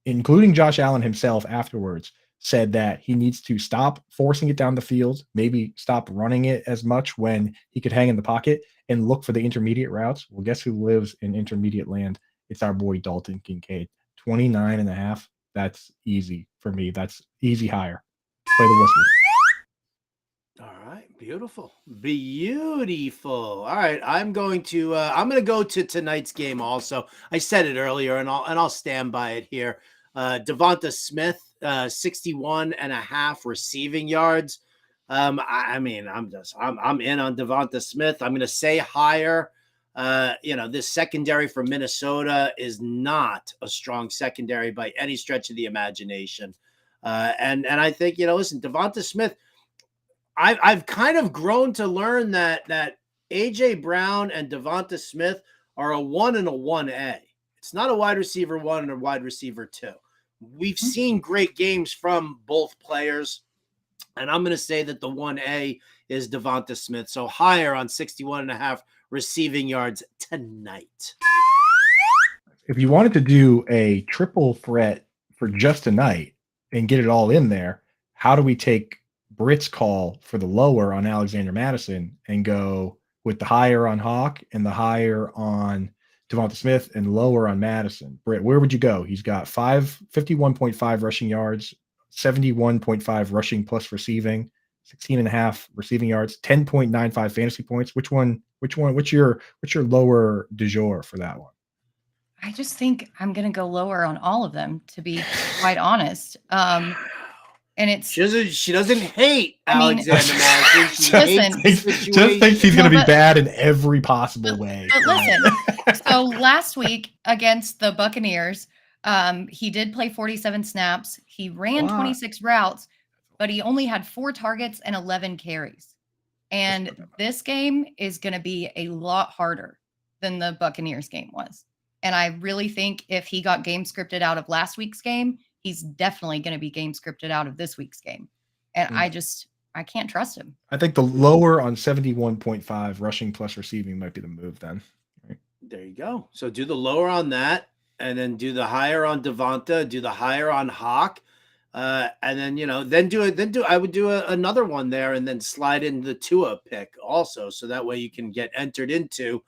including Josh Allen himself afterwards, said that he needs to stop forcing it down the field, maybe stop running it as much when he could hang in the pocket, and look for the intermediate routes. Well, guess who lives in intermediate land? It's our boy Dalton Kincaid. 29.5. That's easy for me. That's easy higher. Play the whistle. All right, beautiful. Beautiful. All right, I'm going to go to tonight's game also. I said it earlier, and I'll stand by it here. Devonta Smith, 61.5 receiving yards. I mean, I'm in on Devonta Smith. I'm going to say higher. This secondary for Minnesota is not a strong secondary by any stretch of the imagination. And I think, listen, Devonta Smith, I've kind of grown to learn that AJ Brown and Devonta Smith are a 1 and a 1A. It's not a wide receiver 1 and a wide receiver 2. We've seen great games from both players, and I'm going to say that the 1A is Devonta Smith. So higher on 61.5 receiving yards tonight. If you wanted to do a triple threat for just tonight and get it all in there, how do we take Britt's call for the lower on Alexander Madison and go with the higher on Hawk and the higher on Devonta Smith and lower on Madison? Britt, where would you go? He's got 51.5 rushing yards, 71.5 rushing plus receiving, 16.5 receiving yards, 10.95 fantasy points. Which one? What's your lower du jour for that one? I just think I'm going to go lower on all of them, to be quite honest. And it's she doesn't hate Alexander Madison. She listen, just thinks he's going to be bad in every possible way. But listen, so last week against the Buccaneers, he did play 47 snaps. He ran 26 routes, but he only had 4 targets and 11 carries. And this game is going to be a lot harder than the Buccaneers game was. And I really think if he got game scripted out of last week's game, he's definitely going to be game scripted out of this week's game. And I can't trust him. I think the lower on 71.5 rushing plus receiving might be the move then. Right? There you go. So do the lower on that, and then do the higher on Devonta, do the higher on Hawk. And then, I would do another one there, and then slide in the Tua pick also. So that way you can get entered into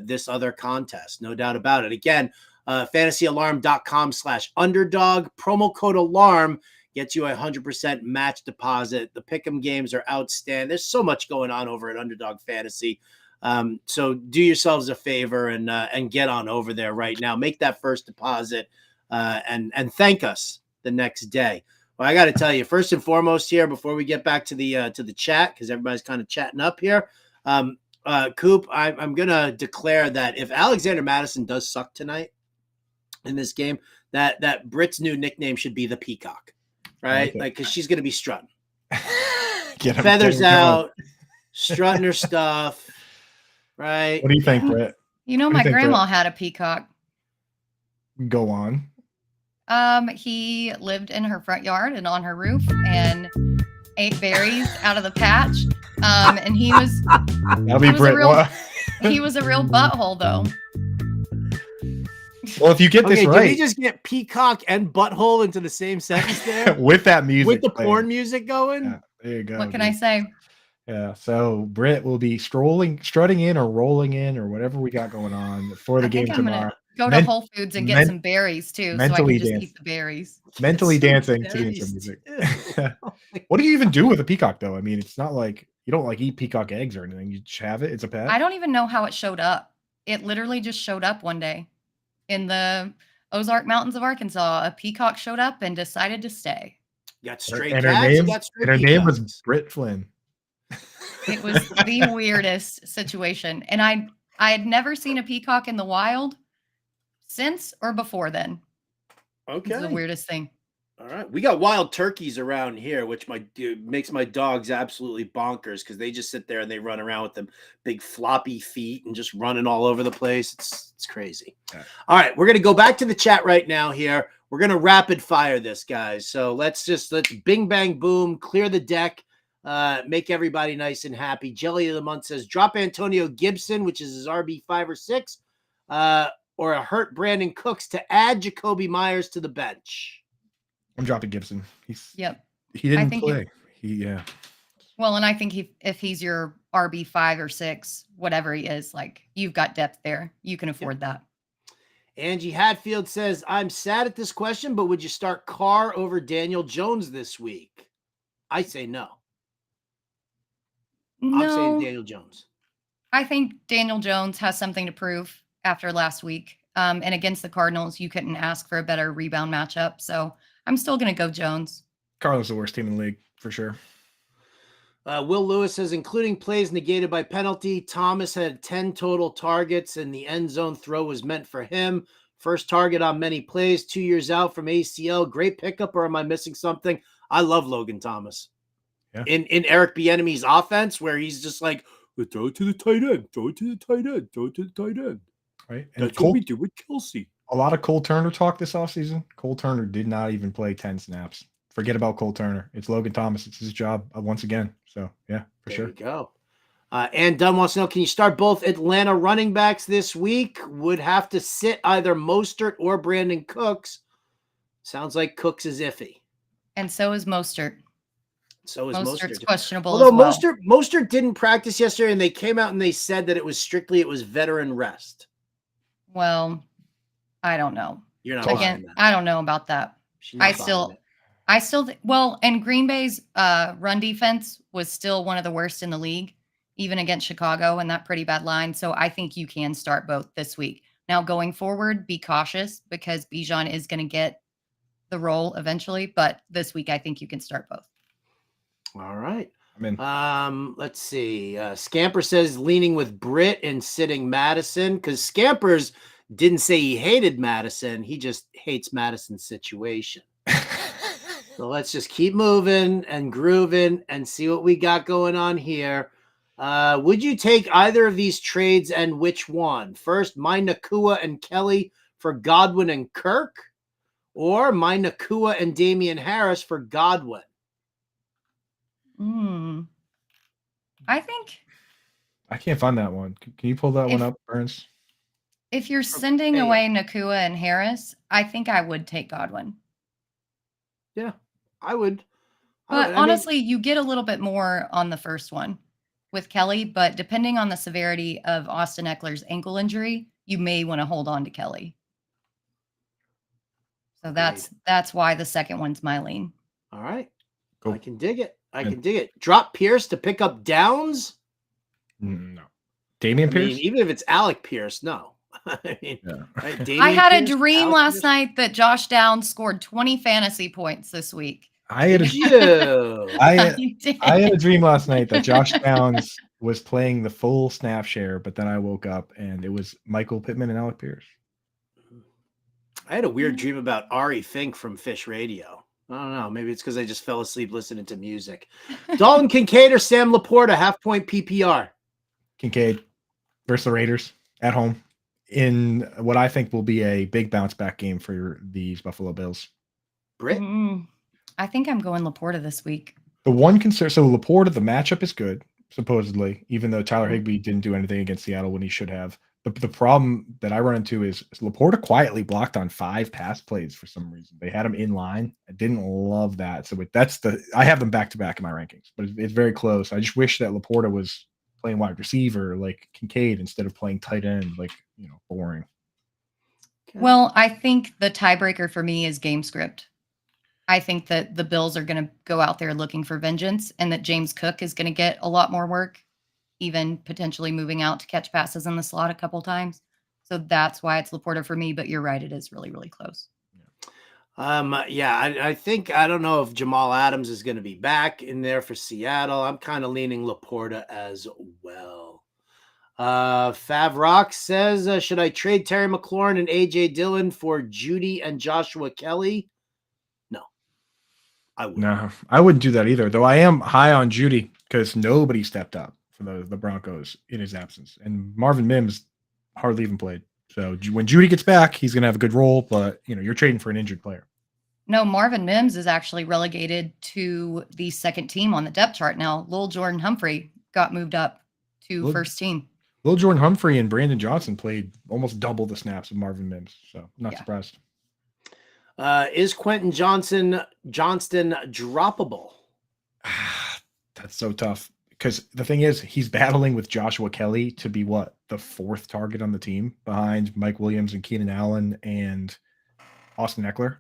this other contest. No doubt about it. Again, fantasyalarm.com/underdog, promo code alarm gets you a 100% match deposit. The pick'em games are outstanding. There's so much going on over at Underdog Fantasy. So do yourselves a favor and get on over there right now. Make that first deposit and thank us the next day. Well, I got to tell you, first and foremost here, before we get back to the chat, because everybody's kind of chatting up here, Coop, I'm going to declare that if Alexander Madison does suck tonight in this game, that Britt's new nickname should be the Peacock, right? Like, because she's going to be strutting. Feathers out, strutting her stuff, right? What do you think, Britt? You know, my grandma had a peacock. Go on. He lived in her front yard and on her roof and ate berries out of the patch. And he was he was a real butthole though. Well, if you get this right, did we just get peacock and butthole into the same sentence there? with that music, with the porn music going? Yeah, there you go. What can I say? Yeah, so Britt will be strutting in or rolling in or whatever we got going on for the game tomorrow. Go to Whole Foods and get some berries too, so I can just eat the berries. Mentally dancing to the intro music. What do you even do with a peacock, though? I mean, it's not like you don't like eat peacock eggs or anything. You just have it. It's a pet. I don't even know how it showed up. It literally just showed up one day in the Ozark Mountains of Arkansas. A peacock showed up and decided to stay. Got straight and cats. Her name was Britt Flinn. It was the weirdest situation, and I had never seen a peacock in the wild since or before then. Okay. It's the weirdest thing. All right. We got wild turkeys around here, which makes my dogs absolutely bonkers because they just sit there and they run around with them big floppy feet and just running all over the place. It's crazy. Yeah. All right. We're going to go back to the chat right now here. We're going to rapid fire this, guys. So let's bing, bang, boom, clear the deck, make everybody nice and happy. Jelly of the Month says, drop Antonio Gibson, which is his RB 5 or 6. Or a hurt Brandon Cooks to add Jacoby Myers to the bench. I'm dropping Gibson. He didn't play. Well, and I think if he's your RB 5 or 6, whatever he is, like you've got depth there. You can afford that. Angie Hatfield says, I'm sad at this question, but would you start Carr over Daniel Jones this week? I say no. I'm saying Daniel Jones. I think Daniel Jones has something to prove after last week. And against the Cardinals, you couldn't ask for a better rebound matchup. So I'm still going to go Jones. Cardinals the worst team in the league, for sure. Will Lewis says, including plays negated by penalty, Thomas had 10 total targets and the end zone throw was meant for him. First target on many plays, 2 years out from ACL. Great pickup, or am I missing something? I love Logan Thomas. Yeah. In Eric Bieniemy's offense, where he's just like, throw it to the tight end, throw it to the tight end, throw it to the tight end. Right. And that's what we do with Kelsey. A lot of Cole Turner talk this offseason. Cole Turner did not even play 10 snaps. Forget about Cole Turner. It's Logan Thomas. It's his job once again. So, yeah, for sure. There you go. Ann Dunn wants to know, can you start both Atlanta running backs this week? Would have to sit either Mostert or Brandon Cooks. Sounds like Cooks is iffy. And so is Mostert. So is Mostert's questionable Although as well. Mostert didn't practice yesterday, and they came out and they said that it was veteran rest. Well, I don't know. You're not again. I don't know about that. I still, and Green Bay's run defense was still one of the worst in the league, even against Chicago and that pretty bad line. So I think you can start both this week. Now going forward, be cautious because Bijan is going to get the role eventually, but this week I think you can start both. All right. I'm in. Let's see. Scamper says leaning with Britt and sitting Madison, because Scampers didn't say he hated Madison. He just hates Madison's situation. So let's just keep moving and grooving and see what we got going on here. Would you take either of these trades and which one? First, my Nakua and Kelly for Godwin and Kirk, or my Nakua and Damian Harris for Godwin? I think I can't find that one. Can you pull that one up, Burns? If you're sending away Nakua and Harris, I think I would take Godwin. Yeah, I would. But honestly, you get a little bit more on the first one with Kelly, but depending on the severity of Austin Eckler's ankle injury, you may want to hold on to Kelly. So that's why the second one's my lean. All right. Cool. I can dig it. I Yeah. can dig it. Drop Pierce to pick up Downs. No. Damian I Pierce? mean, even if it's Alec Pierce, no. I mean, Yeah. right? I Damian had a Pierce, dream Alec last Pierce? night that Josh Downs scored 20 fantasy points this week. I had Did you? I did. I had a dream last night that Josh Downs was playing the full snap share, but then I woke up and it was Michael Pittman and Alec Pierce. I had a weird dream about Ari Fink from Fish Radio. I don't know. Maybe it's because I just fell asleep listening to music. Dalton Kincaid or Sam Laporta, half-point PPR. Kincaid versus the Raiders at home in what I think will be a big bounce back game for these Buffalo Bills. Britt? I think I'm going Laporta this week. The one concern, so Laporta, the matchup is good, supposedly, even though Tyler Higbee didn't do anything against Seattle when he should have. The problem that I run into is Laporta quietly blocked on 5 pass plays for some reason. They had him in line. I didn't love that. So I have them back to back in my rankings, but it's very close. I just wish that Laporta was playing wide receiver like Kincaid instead of playing tight end, like, boring. Okay. Well, I think the tiebreaker for me is game script. I think that the Bills are going to go out there looking for vengeance and that James Cook is going to get a lot more work, even potentially moving out to catch passes in the slot a couple times. So that's why it's Laporta for me, but you're right. It is really, really close. I think, I don't know if Jamal Adams is going to be back in there for Seattle. I'm kind of leaning Laporta as well. Fav Rock says, should I trade Terry McLaurin and AJ Dillon for Judy and Joshua Kelly? No, I wouldn't. No, I wouldn't do that either, though I am high on Judy because nobody stepped up for the Broncos in his absence. And Marvin Mims hardly even played. So when Judy gets back, he's going to have a good role, but you're trading for an injured player. No, Marvin Mims is actually relegated to the second team on the depth chart now. Lil Jordan Humphrey got moved up to first team. Lil Jordan Humphrey and Brandon Johnson played almost double the snaps of Marvin Mims, so not surprised. Is Quentin Johnston droppable? That's so tough because the thing is, he's battling with Joshua Kelly to be the 4th target on the team behind Mike Williams and Keenan Allen and Austin Eckler.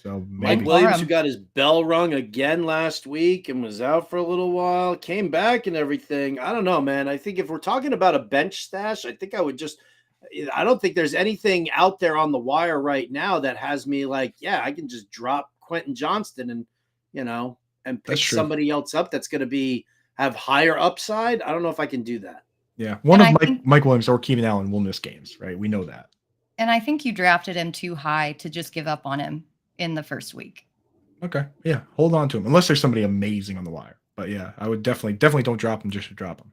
So maybe Mike Williams, who got his bell rung again last week and was out for a little while, came back and everything. I don't know, man. I think if we're talking about a bench stash, I think I don't think there's anything out there on the wire right now that has me like, yeah, I can just drop Quentin Johnston and pick somebody else up that's going to have higher upside. I don't know if I can do that. Yeah. One of Mike Williams or Keenan Allen will miss games, right? We know that. And I think you drafted him too high to just give up on him in the first week. Okay. Yeah. Hold on to him unless there's somebody amazing on the wire. But yeah, I would definitely don't drop him just to drop him.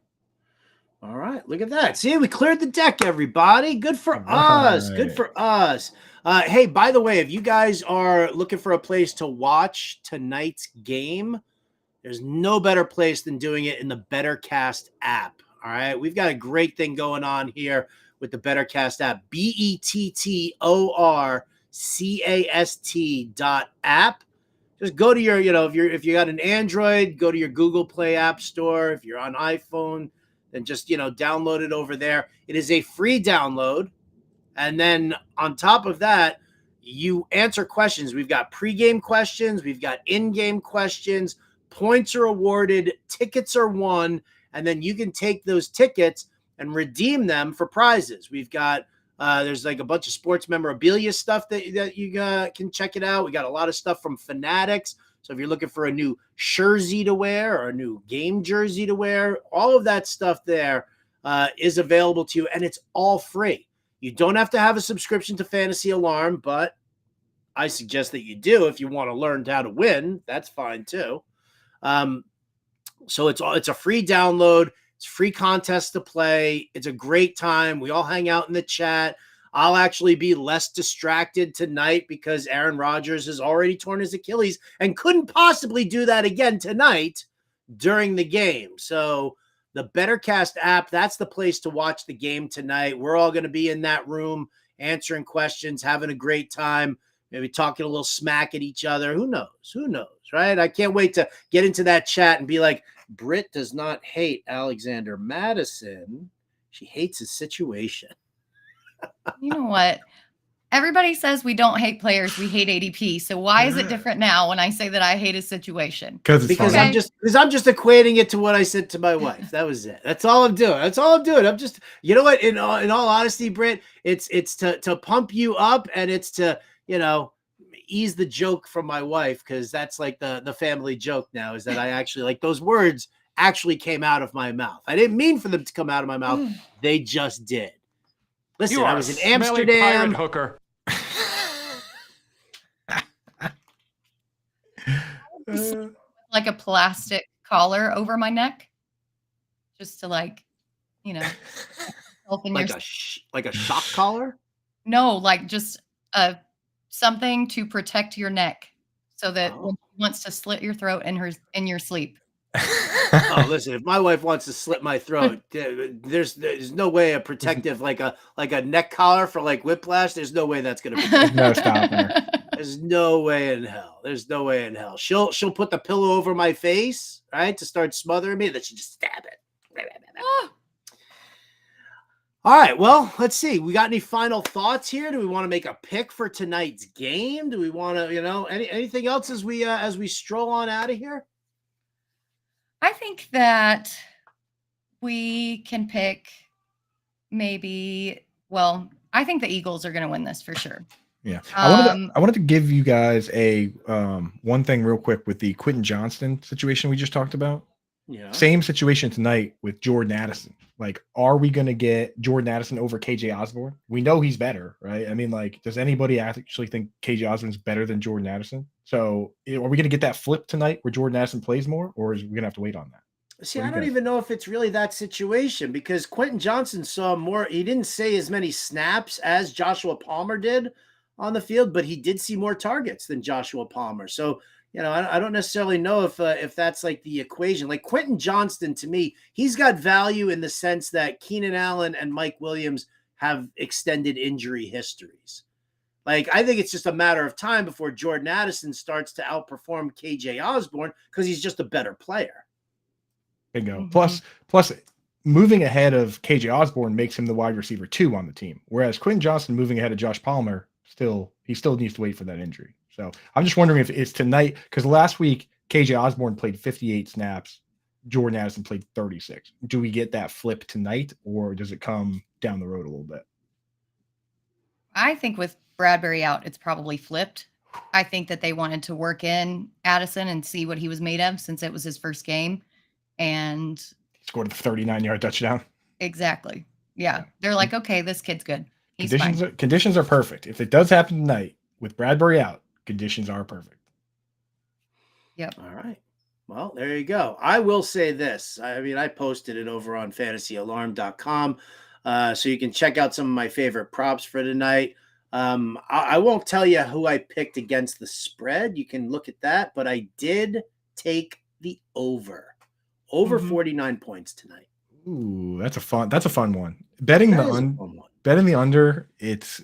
All right. Look at that. See, we cleared the deck, everybody. Good for us. Good for us. Hey, by the way, if you guys are looking for a place to watch tonight's game, there's no better place than doing it in the BetterCast app. All right. We've got a great thing going on here with the BetterCast app. BettorCast.app. Just go to your, if you got an Android, go to your Google Play App Store. If you're on iPhone, then just, download it over there. It is a free download. And then on top of that, you answer questions. We've got pregame questions. We've got in-game questions. Points are awarded. Tickets are won. And then you can take those tickets and redeem them for prizes. We've got, there's like a bunch of sports memorabilia stuff that you can check it out. We got a lot of stuff from Fanatics. So if you're looking for a new jersey to wear or a new game jersey to wear, all of that stuff there is available to you, and it's all free. You don't have to have a subscription to Fantasy Alarm, but I suggest that you do if you want to learn how to win. That's fine too. So it's a free download. It's free contest to play. It's a great time. We all hang out in the chat. I'll actually be less distracted tonight because Aaron Rodgers has already torn his Achilles and couldn't possibly do that again tonight during the game. So the BetterCast app, that's the place to watch the game tonight. We're all going to be in that room answering questions, having a great time, maybe talking a little smack at each other. Who knows? Who knows, right? I can't wait to get into that chat and be like, Britt does not hate Alexander Madison. She hates his situation. You know what? Everybody says we don't hate players, we hate ADP. So why is it different now when I say that I hate his situation? Because I'm just equating it to what I said to my wife. That was it. That's all I'm doing. I'm just, you know what? In all honesty, Britt, it's to pump you up, and it's to, ease the joke from my wife, because that's like the family joke now, is that I actually, like, those words actually came out of my mouth. I didn't mean for them to come out of my mouth. They just did. Listen, I was in Amsterdam. Hooker. Like a plastic collar over my neck, just to help in Like your like a shock collar? No, like just something to protect your neck, so that when she wants to slit your throat in your sleep. Oh, listen, if my wife wants to slit my throat, there's no way a protective like a neck collar for like whiplash. There's no way that's gonna be. There's no stopping her. There's no way in hell. There's no way in hell. She'll put the pillow over my face, right, to start smothering me. Then she just stab it. All right. Well, let's see. We got any final thoughts here? Do we want to make a pick for tonight's game? Do we want to, anything else as we stroll on out of here? I think that we can pick maybe. Well, I think the Eagles are going to win this for sure. Yeah, I wanted to give you guys a one thing real quick with the Quentin Johnston situation we just talked about. Yeah. Same situation tonight with Jordan Addison. Like, are we going to get Jordan Addison over KJ Osborne? We know he's better, right? I mean, like, does anybody actually think KJ Osborne's better than Jordan Addison? So, are we going to get that flip tonight where Jordan Addison plays more, or is we going to have to wait on that? See, I don't even know if it's really that situation, because Quentin Johnston saw more. He didn't say as many snaps as Joshua Palmer did on the field, but he did see more targets than Joshua Palmer. So, I don't necessarily know if that's like the equation. Like, Quentin Johnston, to me, he's got value in the sense that Keenan Allen and Mike Williams have extended injury histories. Like, I think it's just a matter of time before Jordan Addison starts to outperform KJ Osborne, because he's just a better player. Bingo. Mm-hmm. Plus, moving ahead of KJ Osborne makes him the wide receiver 2 on the team, whereas Quentin Johnston moving ahead of Josh Palmer, he still needs to wait for that injury. So I'm just wondering if it's tonight, because last week KJ Osborne played 58 snaps, Jordan Addison played 36. Do we get that flip tonight, or does it come down the road a little bit? I think with Bradbury out, it's probably flipped. I think that they wanted to work in Addison and see what he was made of, since it was his first game, and scored the 39-yard touchdown. Exactly. Yeah. They're like, okay, this kid's good. He's Conditions are perfect. If it does happen tonight with Bradbury out, conditions are perfect. Yep. All right. Well, there you go. I will say this. I posted it over on fantasyalarm.com. So you can check out some of my favorite props for tonight. I won't tell you who I picked against the spread. You can look at that, but I did take the over 49 points tonight. Ooh, that's a fun one. Betting the under, it's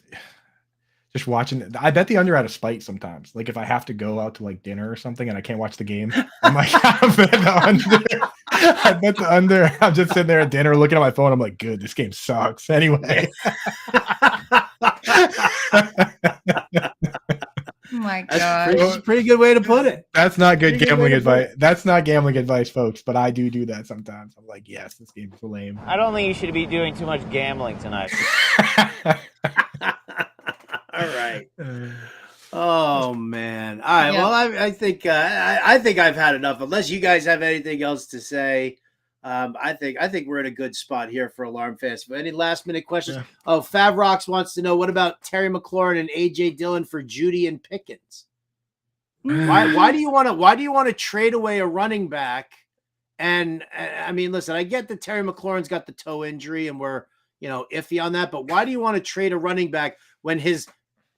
just watching. I bet the under out of spite sometimes. Like, if I have to go out to like dinner or something and I can't watch the game, I'm like, I bet the under. I'm just sitting there at dinner looking at my phone. I'm like, good, this game sucks. Anyway. Oh my God. That's a pretty good way to put it. That's not good gambling advice. That's not gambling advice, folks, but I do that sometimes. I'm like, yes, this game is lame. I don't think you should be doing too much gambling tonight. All right. Oh, man. All right. Yeah. Well, I think I've had enough. Unless you guys have anything else to say, I think we're in a good spot here for Alarm Festival. Any last minute questions? Yeah. Oh, Favrox wants to know, what about Terry McLaurin and AJ Dillon for Judy and Pickens? Why do you want to trade away a running back? And I mean, listen, I get that Terry McLaurin's got the toe injury and we're iffy on that, but why do you want to trade a running back when his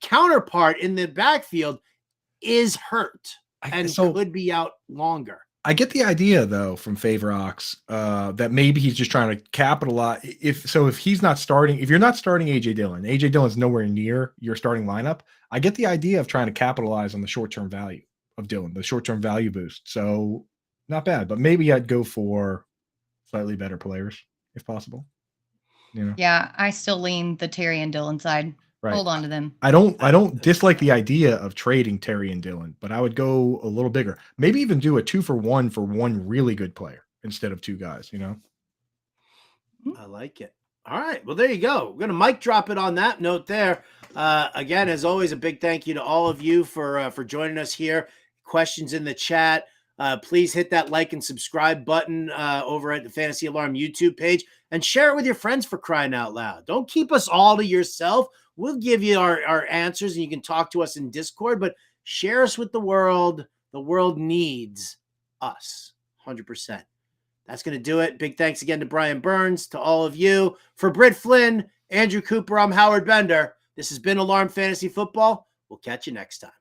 counterpart in the backfield is hurt and could be out longer? I get the idea, though, from Favrox that maybe he's just trying to capitalize. If you're not starting AJ Dillon's nowhere near your starting lineup. I get the idea of trying to capitalize on the short-term value of Dillon, the short-term value boost. So not bad, but maybe I'd go for slightly better players if possible. Yeah, I still lean the Terry and Dillon side. Right. Hold on to them. I don't dislike the idea of trading Terry and Dylan, but I would go a little bigger. Maybe even do a 2-for-1 for one really good player instead of two guys, you know? I like it. All right. Well, there you go. We're going to mic drop it on that note there. Again, as always, a big thank you to all of you for joining us here. Questions in the chat. Please hit that like and subscribe button over at the Fantasy Alarm YouTube page and share it with your friends, for crying out loud. Don't keep us all to yourself. We'll give you our answers and you can talk to us in Discord, but share us with the world. The world needs us 100%. That's going to do it. Big thanks again to Brian Burns, to all of you. For Britt, Flynn, Andrew Cooper, I'm Howard Bender. This has been Alarm Fantasy Football. We'll catch you next time.